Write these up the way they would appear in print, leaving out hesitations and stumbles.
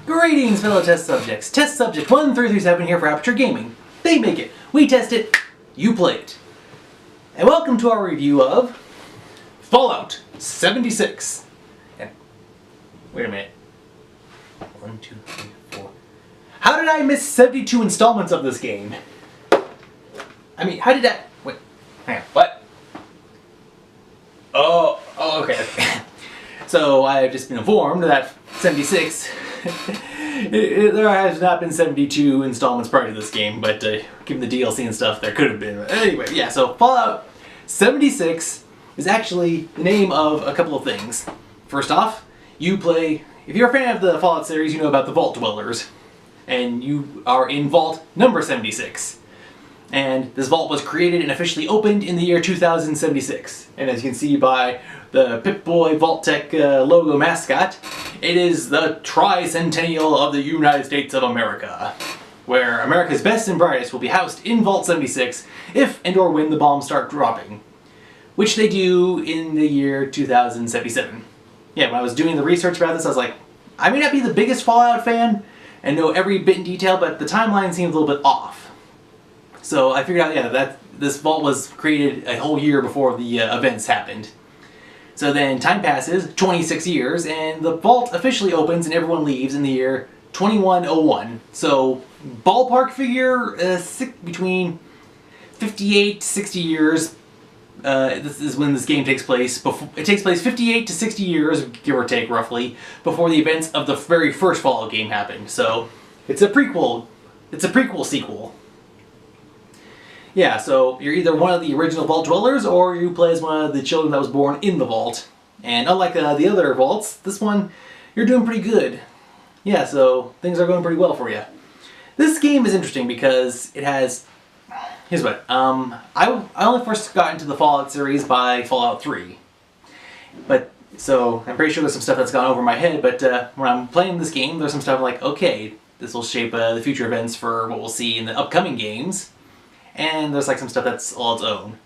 Greetings, fellow test subjects. Test subject 1337 here for Aperture Gaming. They make it, we test it, you play it. And welcome to our review of Fallout 76. And wait a minute. 1, 2, 3, 4. How did I miss 72 installments of this game? I mean, how did that... Wait, hang on, what? Oh, okay. So I've just been informed that 76... there has not been 72 installments prior to this game, but given the DLC and stuff, there could have been. Anyway, yeah, so Fallout 76 is actually the name of a couple of things. First off, you play... If you're a fan of the Fallout series, you know about the Vault Dwellers. And you are in Vault number 76. And this vault was created and officially opened in the year 2076. And as you can see by the Pip-Boy Vault-Tec logo mascot, it is the tricentennial of the United States of America, where America's best and brightest will be housed in Vault 76 if and or when the bombs start dropping, which they do in the year 2077. Yeah, when I was doing the research about this, I was like, I may not be the biggest Fallout fan and know every bit in detail, but the timeline seems a little bit off. So I figured out, yeah, that this vault was created a whole year before the events happened. So then time passes, 26 years, and the vault officially opens and everyone leaves in the year 2101. So ballpark figure, between 58 to 60 years. This is when this game takes place. It takes place 58 to 60 years, give or take roughly, before the events of the very first Fallout game happened. So it's a prequel. It's a prequel sequel. Yeah, so you're either one of the original Vault Dwellers, or you play as one of the children that was born in the vault. And unlike the other vaults, this one, you're doing pretty good. Yeah, so things are going pretty well for you. This game is interesting because it has... Here's what. I only first got into the Fallout series by Fallout 3. But, so, I'm pretty sure there's some stuff that's gone over my head, but when I'm playing this game, there's some stuff like, okay, this will shape the future events for what we'll see in the upcoming games. And there's like some stuff that's all its own.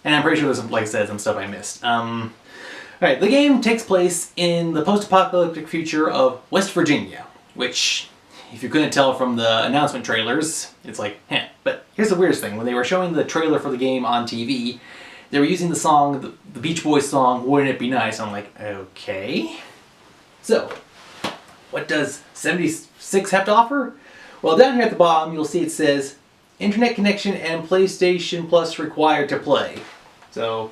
And I'm pretty sure there's some, like I said, some stuff I missed. Alright, the game takes place in the post-apocalyptic future of West Virginia, which, if you couldn't tell from the announcement trailers, it's like, heh. But here's the weirdest thing. When they were showing the trailer for the game on TV, they were using the song, the Beach Boys song, Wouldn't It Be Nice? I'm like, okay. So, what does 76 have to offer? Well, down here at the bottom, you'll see it says, Internet connection and PlayStation Plus required to play. So,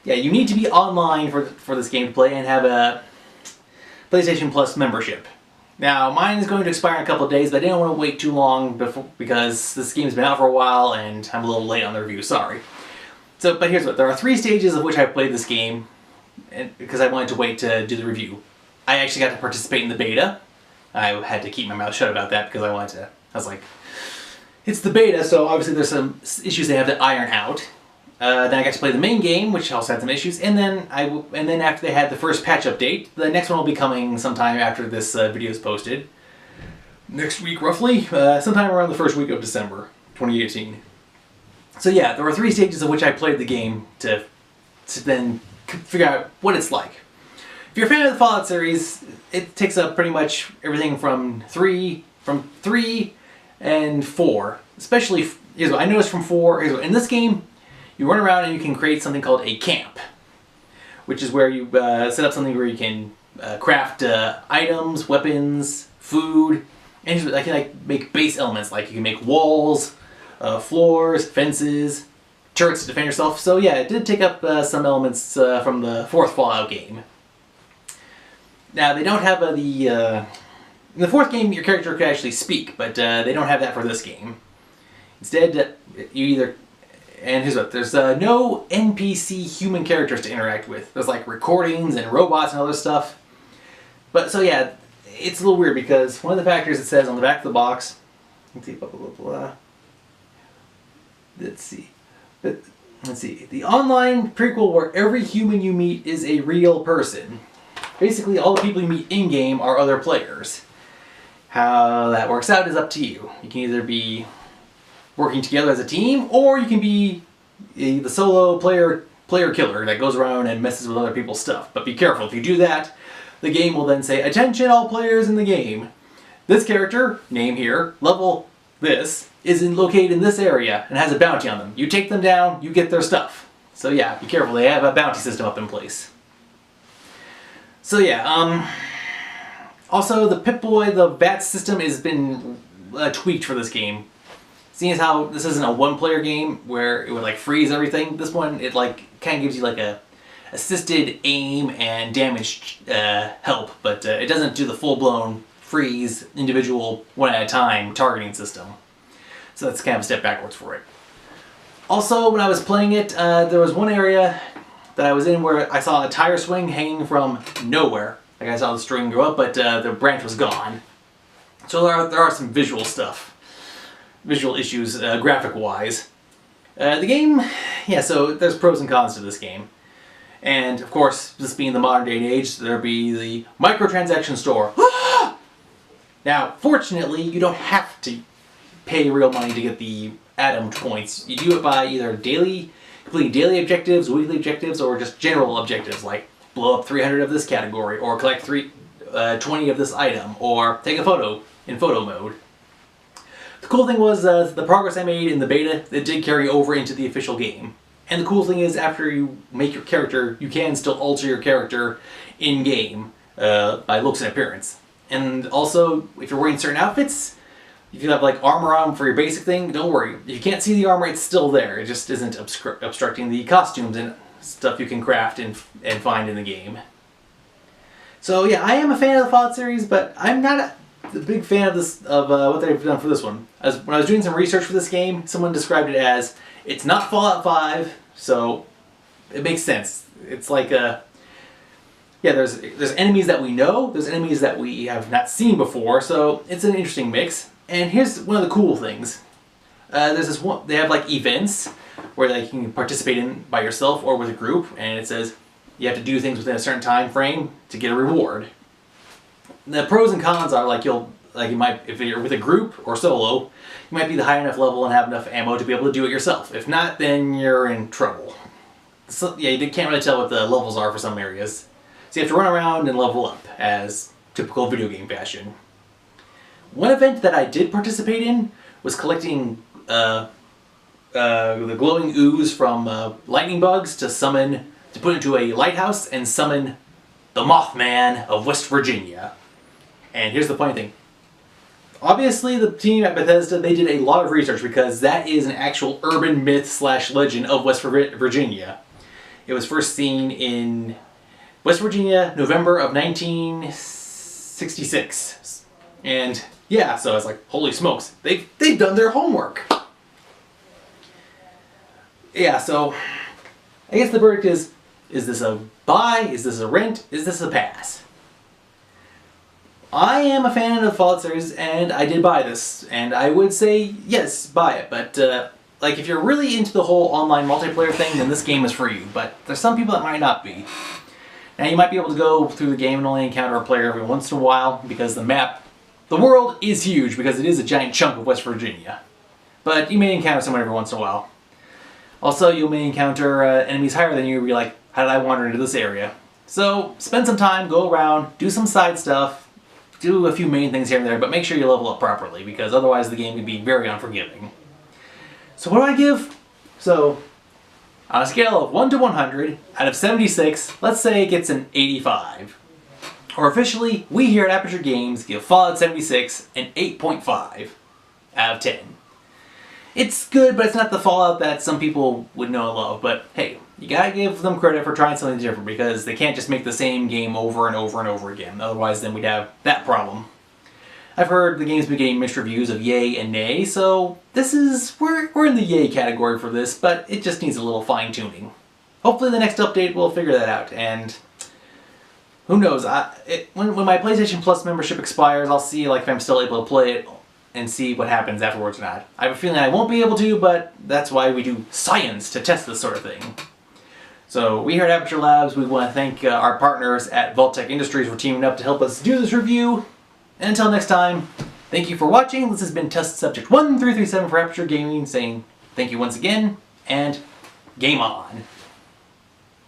yeah, you need to be online for this game to play and have a PlayStation Plus membership. Now, mine is going to expire in a couple of days, but I didn't want to wait too long because this game's been out for a while and I'm a little late on the review, sorry. So, but here's what, there are 3 stages of which I've played this game because I wanted to wait to do the review. I actually got to participate in the beta. I had to keep my mouth shut about that because I was like, it's the beta, so obviously there's some issues they have to iron out. Then I got to play the main game, which also had some issues, and then after they had the first patch update, the next one will be coming sometime after this video is posted. Next week, roughly, sometime around the first week of December, 2018. So yeah, there were 3 stages of which I played the game to then figure out what it's like. If you're a fan of the Fallout series, it takes up pretty much everything from 3 and 4, especially, here's what I noticed from 4, in this game, you run around and you can create something called a camp, which is where you set up something where you can craft items, weapons, food, and I can make base elements, like you can make walls, floors, fences, turrets to defend yourself. So yeah, it did take up some elements from the 4th Fallout game. Now, they don't have in the 4th game, your character could actually speak, but they don't have that for this game. Instead, you either... And here's what, there's no NPC human characters to interact with. There's like recordings and robots and other stuff. But, so yeah, it's a little weird because one of the factors it says on the back of the box... Let's see, blah, blah, blah, blah. Let's see. The online prequel where every human you meet is a real person. Basically, all the people you meet in-game are other players. How that works out is up to you. You can either be working together as a team, or you can be the solo player killer that goes around and messes with other people's stuff. But be careful, if you do that, the game will then say, "Attention all players in the game. this character, name here, level this, located in this area and has a bounty on them. You take them down, you get their stuff. So yeah, be careful, they have a bounty system up in place. So yeah, also the Pip-Boy, the bat system has been tweaked for this game. Seeing as how this isn't a one-player game where it would like freeze everything, this one, it like kind of gives you like a assisted aim and damage help, but it doesn't do the full-blown freeze individual one at a time targeting system. So that's kind of a step backwards for it. Also, when I was playing it, there was one area that I was in where I saw a tire swing hanging from nowhere. Like I saw the string go up, but the branch was gone. So there are some visual issues, graphic-wise. The game, yeah, so there's pros and cons to this game. And, of course, this being the modern day and age, there'd be the microtransaction store. Now, fortunately, you don't have to pay real money to get the Atom points. You do it by either completing daily objectives, weekly objectives, or just general objectives, like blow up 300 of this category, or collect 20 of this item, or take a photo in photo mode. The cool thing was the progress I made in the beta, it did carry over into the official game. And the cool thing is, after you make your character, you can still alter your character in-game by looks and appearance. And also, if you're wearing certain outfits, if you have like armor on for your basic thing, don't worry. If you can't see the armor, it's still there. It just isn't obstructing the costumes and stuff you can craft and find in the game. So yeah, I am a fan of the Fallout series, but I'm not a big fan of what they've done for this one. When I was doing some research for this game, someone described it as, it's not Fallout 5, so it makes sense. It's like yeah, there's enemies that we know, there's enemies that we have not seen before, so it's an interesting mix. And here's one of the cool things. There's this one, they have like events where you can participate in by yourself or with a group, and it says you have to do things within a certain time frame to get a reward. The pros and cons are like you might, if you're with a group or solo, you might be the high enough level and have enough ammo to be able to do it yourself. If not, then you're in trouble. So yeah, you can't really tell what the levels are for some areas. So you have to run around and level up, as typical video game fashion. One event that I did participate in was collecting the glowing ooze from lightning bugs to put into a lighthouse and summon the Mothman of West Virginia. And here's the funny thing. Obviously, the team at Bethesda, they did a lot of research because that is an actual urban myth / legend of West Virginia. It was first seen in West Virginia, November of 1966. And yeah, so I was like, holy smokes, they've done their homework. Yeah, so I guess the verdict is this a buy? Is this a rent? Is this a pass? I am a fan of the Fallout series, and I did buy this, and I would say, yes, buy it, but like if you're really into the whole online multiplayer thing, then this game is for you, but there's some people that might not be. Now you might be able to go through the game and only encounter a player every once in a while, because the world is huge, because it is a giant chunk of West Virginia. But you may encounter someone every once in a while. Also, you may encounter enemies higher than you, and be like, how did I wander into this area? So, spend some time, go around, do some side stuff, do a few main things here and there, but make sure you level up properly, because otherwise the game can be very unforgiving. So what do I give? So, on a scale of 1 to 100, out of 76, let's say it gets an 85. Or officially, we here at Aperture Games give Fallout 76 an 8.5 out of 10. It's good, but it's not the Fallout that some people would know and love, but hey, you gotta give them credit for trying something different, because they can't just make the same game over and over and over again, otherwise then we'd have that problem. I've heard the game's been getting mixed reviews of yay and nay, so we're in the yay category for this, but it just needs a little fine-tuning. Hopefully the next update will figure that out, and who knows, when my PlayStation Plus membership expires, I'll see if I'm still able to play it and see what happens afterwards or not. I have a feeling I won't be able to, but that's why we do science to test this sort of thing. So we here at Aperture Labs, we want to thank our partners at Vault-Tec Industries for teaming up to help us do this review. And until next time, thank you for watching. This has been Test Subject 1337 for Aperture Gaming, saying thank you once again, and game on.